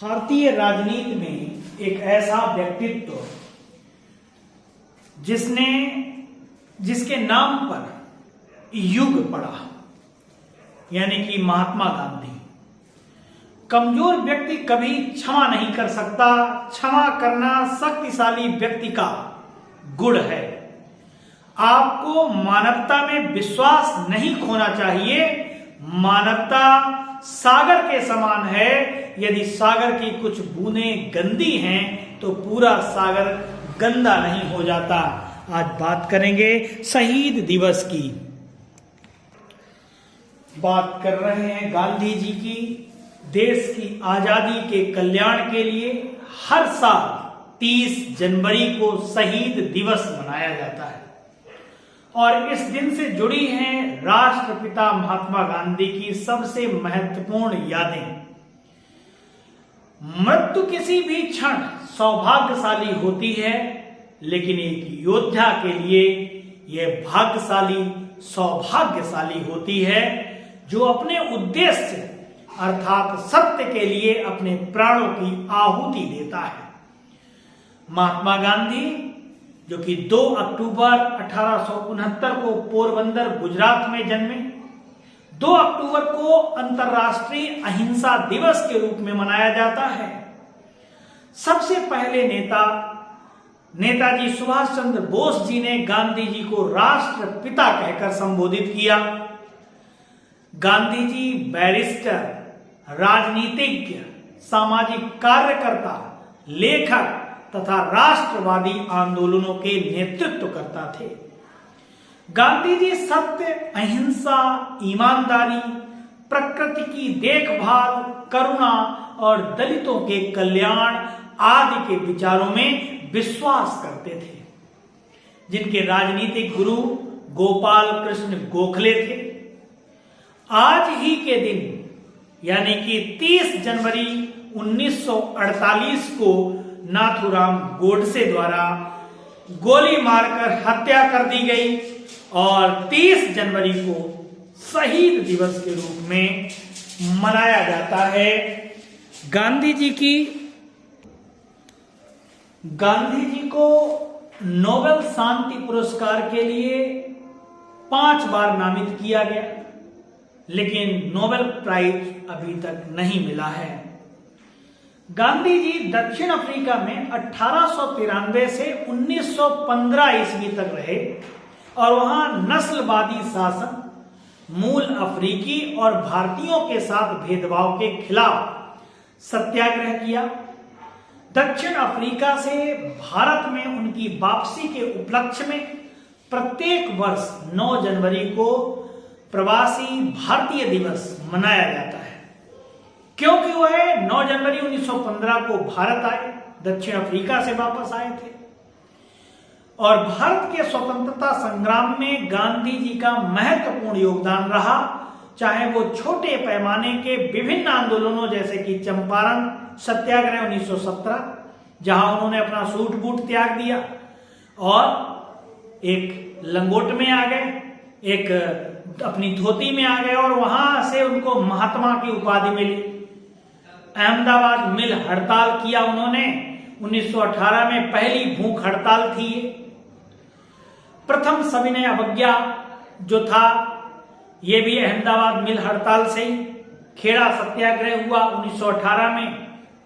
भारतीय राजनीति में एक ऐसा व्यक्तित्व जिसके नाम पर युग पड़ा, यानी कि महात्मा गांधी। कमजोर व्यक्ति कभी क्षमा नहीं कर सकता। क्षमा करना शक्तिशाली व्यक्ति का गुण है। आपको मानवता में विश्वास नहीं खोना चाहिए। मानवता सागर के समान है। यदि सागर की कुछ बूंदें गंदी हैं तो पूरा सागर गंदा नहीं हो जाता। आज बात करेंगे शहीद दिवस की। बात कर रहे हैं गांधी जी की। देश की आजादी के कल्याण के लिए हर साल 30 जनवरी को शहीद दिवस मनाया जाता है और इस दिन से जुड़ी हैं राष्ट्रपिता महात्मा गांधी की सबसे महत्वपूर्ण यादें। मृत्यु किसी भी क्षण सौभाग्यशाली होती है, लेकिन एक योद्धा के लिए यह सौभाग्यशाली होती है जो अपने उद्देश्य अर्थात सत्य के लिए अपने प्राणों की आहुति देता है। महात्मा गांधी जो कि 2 अक्टूबर 1869 को पोरबंदर गुजरात में जन्मे, 2 अक्टूबर को अंतर्राष्ट्रीय अहिंसा दिवस के रूप में मनाया जाता है। सबसे पहले नेताजी सुभाष चंद्र बोस जी ने गांधी जी को राष्ट्रपिता कहकर संबोधित किया। गांधी जी बैरिस्टर, राजनीतिज्ञ, सामाजिक कार्यकर्ता, लेखक तथा राष्ट्रवादी आंदोलनों के नेतृत्व करता थे। गांधी जी सत्य, अहिंसा, ईमानदारी, प्रकृति की देखभाल, करुणा और दलितों के कल्याण आदि के विचारों में विश्वास करते थे, जिनके राजनीतिक गुरु गोपाल कृष्ण गोखले थे। आज ही के दिन यानी कि 30 जनवरी 1948 को नाथूराम गोडसे द्वारा गोली मारकर हत्या कर दी गई और 30 जनवरी को शहीद दिवस के रूप में मनाया जाता है। गांधी जी को नोबेल शांति पुरस्कार के लिए 5 बार नामित किया गया, लेकिन नोबेल प्राइज अभी तक नहीं मिला है। गांधी जी दक्षिण अफ्रीका में 1893 से 1915 ईस्वी तक रहे और वहां नस्लवादी शासन, मूल अफ्रीकी और भारतीयों के साथ भेदभाव के खिलाफ सत्याग्रह किया। दक्षिण अफ्रीका से भारत में उनकी वापसी के उपलक्ष्य में प्रत्येक वर्ष 9 जनवरी को प्रवासी भारतीय दिवस मनाया जाता है, क्योंकि वह 9 जनवरी 1915 को भारत आए, दक्षिण अफ्रीका से वापस आए थे और भारत के स्वतंत्रता संग्राम में गांधी जी का महत्वपूर्ण योगदान रहा। चाहे वो छोटे पैमाने के विभिन्न आंदोलनों जैसे कि चंपारण सत्याग्रह 1917, जहां उन्होंने अपना सूट बूट त्याग दिया और एक लंगोट में आ गए, एक अपनी धोती में आ गए और वहां से उनको महात्मा की उपाधि मिली। अहमदाबाद मिल हड़ताल किया उन्होंने, 1918 में पहली भूख हड़ताल थी। प्रथम सविनय अवज्ञा जो था ये भी अहमदाबाद मिल हड़ताल से ही। खेड़ा सत्याग्रह हुआ 1918 में,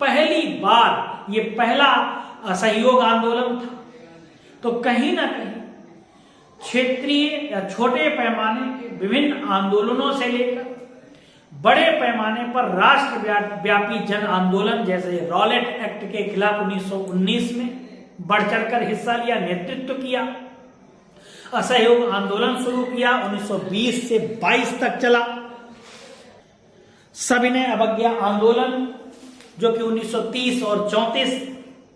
पहली बार ये पहला असहयोग आंदोलन था। तो कहीं ना कहीं क्षेत्रीय या छोटे पैमाने के विभिन्न आंदोलनों से लेकर बड़े पैमाने पर राष्ट्रव्यापी जन आंदोलन जैसे रॉलेट एक्ट के खिलाफ 1919 में बढ़ चढ़कर हिस्सा लिया, नेतृत्व किया। असहयोग आंदोलन शुरू किया, 1920 से 22 तक चला। सविनय अवज्ञा आंदोलन जो कि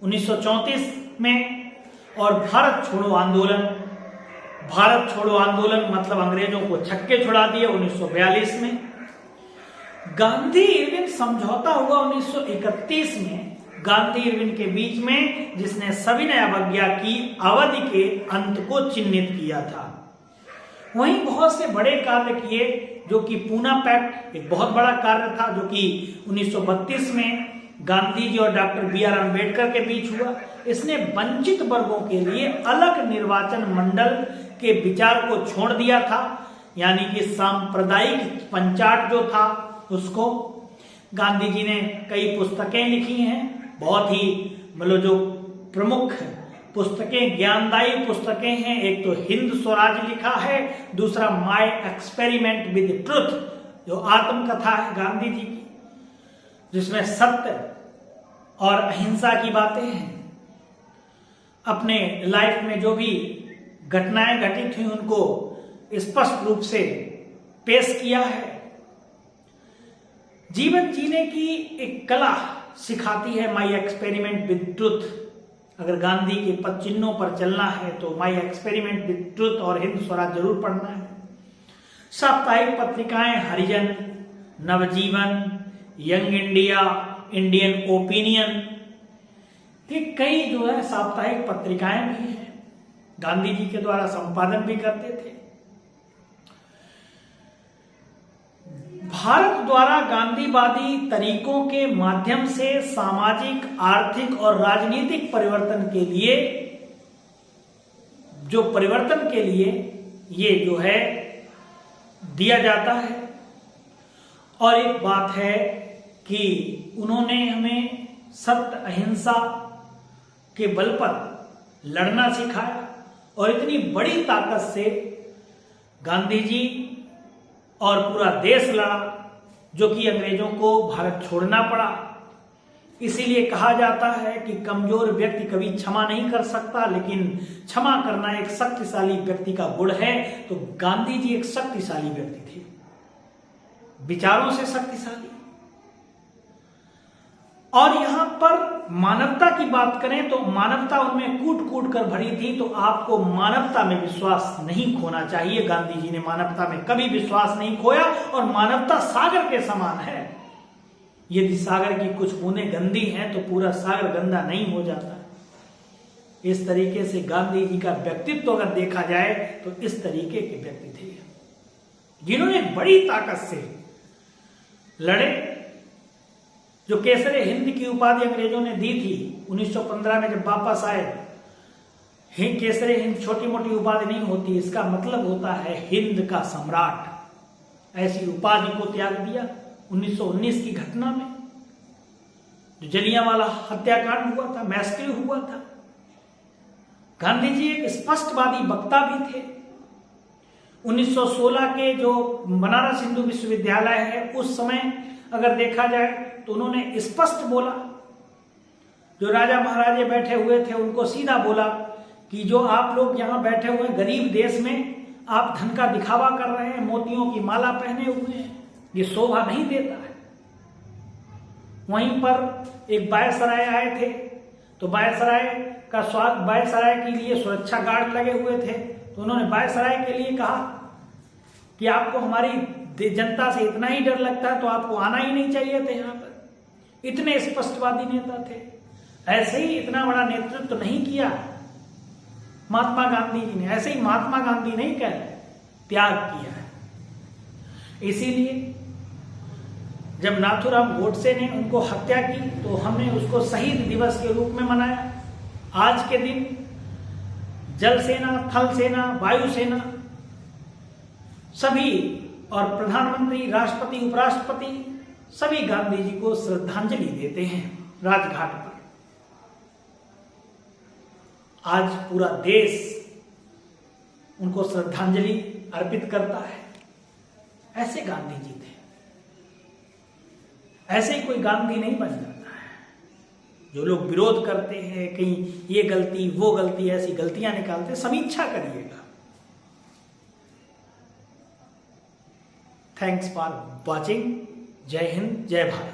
1934 में, और भारत छोड़ो आंदोलन मतलब अंग्रेजों को छक्के छुड़ा दिए 1942 में। गांधी इरविन समझौता हुआ 1931 में गांधी इरविन के बीच में, जिसने सविनय अवज्ञा की अवधि के अंत को चिन्हित किया था। वहीं बहुत से बड़े कार्य किए, जो कि पूना पैक्ट एक बहुत बड़ा कार्य था, जो कि 1932 में गांधी जी और डॉक्टर बी.आर. अम्बेडकर के बीच हुआ। इसने वंचित वर्गों के लिए अलग निर्वाचन मंडल के विचार को छोड़ दिया था, यानी कि सांप्रदायिक पंचायत जो था उसको। गांधी जी ने कई पुस्तकें लिखी हैं, बहुत ही मतलब जो प्रमुख पुस्तकें, ज्ञानदायी पुस्तकें हैं। एक तो हिंद स्वराज लिखा है, दूसरा माय एक्सपेरिमेंट विद ट्रुथ जो आत्मकथा है गांधी जी की, जिसमें सत्य और अहिंसा की बातें हैं। अपने लाइफ में जो भी घटनाएं घटित हुई उनको स्पष्ट रूप से पेश किया है। जीवन जीने की एक कला सिखाती है माय एक्सपेरिमेंट विद ट्रुथ। अगर गांधी के पद चिन्हों पर चलना है तो माय एक्सपेरिमेंट विद ट्रुथ और हिंद स्वराज जरूर पढ़ना है। साप्ताहिक पत्रिकाएं हरिजन, नवजीवन, यंग इंडिया, इंडियन ओपिनियन, ये कई जो है साप्ताहिक पत्रिकाएं भी हैं, गांधी जी के द्वारा संपादन भी करते थे। भारत द्वारा गांधीवादी तरीकों के माध्यम से सामाजिक, आर्थिक और राजनीतिक परिवर्तन के लिए ये जो है दिया जाता है। और एक बात है कि उन्होंने हमें सत्य, अहिंसा के बल पर लड़ना सिखाया और इतनी बड़ी ताकत से गांधी जी और पूरा देश लड़ा, जो कि अंग्रेजों को भारत छोड़ना पड़ा। इसीलिए कहा जाता है कि कमजोर व्यक्ति कभी क्षमा नहीं कर सकता, लेकिन क्षमा करना एक शक्तिशाली व्यक्ति का गुण है। तो गांधी जी एक शक्तिशाली व्यक्ति थे, विचारों से शक्तिशाली। और यहां पर मानवता की बात करें तो मानवता उनमें कूट कूट कर भरी थी, तो आपको मानवता में विश्वास नहीं खोना चाहिए। गांधी जी ने मानवता में कभी विश्वास नहीं खोया और मानवता सागर के समान है। यदि सागर की कुछ बूंदें गंदी हैं तो पूरा सागर गंदा नहीं हो जाता। इस तरीके से गांधी जी का व्यक्तित्व अगर देखा जाए तो इस तरीके के व्यक्ति थे, जिन्होंने बड़ी ताकत से लड़े। जो केसरे हिंद की उपाधि अंग्रेजों ने दी थी 1915 में जब वापस आए, केसरे हिंद छोटी मोटी उपाधि नहीं होती, इसका मतलब होता है हिंद का सम्राट। ऐसी उपाधि को त्याग दिया 1919 की घटना में, जो जलियांवाला हत्याकांड हुआ था, मैस्क्यू हुआ था। गांधी जी एक स्पष्टवादी वक्ता भी थे। 1916 के जो बनारस हिंदू विश्वविद्यालय है, उस समय अगर देखा जाए तो उन्होंने स्पष्ट बोला। जो राजा महाराजे बैठे हुए थे उनको सीधा बोला कि जो आप लोग यहाँ बैठे हुए गरीब देश में आप धन का दिखावा कर रहे हैं, मोतियों की माला पहने हुए हैं, ये शोभा नहीं देता है। वहीं पर एक बायसराय आए थे, तो बायसराय के लिए सुरक्षा गार्ड लगे हुए थे, तो उन्होंने बायसराय के लिए कहा कि आपको हमारी जनता से इतना ही डर लगता है तो आपको आना ही नहीं चाहिए थे यहाँ पर। इतने स्पष्टवादी नेता थे। ऐसे ही इतना बड़ा नेतृत्व तो नहीं किया महात्मा गांधी जी ने, ऐसे ही महात्मा गांधी नहीं कह रहे, त्याग किया है। इसीलिए जब नाथूराम गोडसे ने उनको हत्या की तो हमने उसको शहीद दिवस के रूप में मनाया। आज के दिन जल सेना, थल सेना, वायु सेना सभी और प्रधानमंत्री, राष्ट्रपति, उपराष्ट्रपति सभी गांधी जी को श्रद्धांजलि देते हैं राजघाट पर। आज पूरा देश उनको श्रद्धांजलि अर्पित करता है। ऐसे गांधी जी थे। ऐसे ही कोई गांधी नहीं बन जाता है। जो लोग विरोध करते हैं, कहीं ये गलती वो गलती, ऐसी गलतियां निकालते, समीक्षा करिएगा। Thanks for watching. जय हिंद, जय भारत।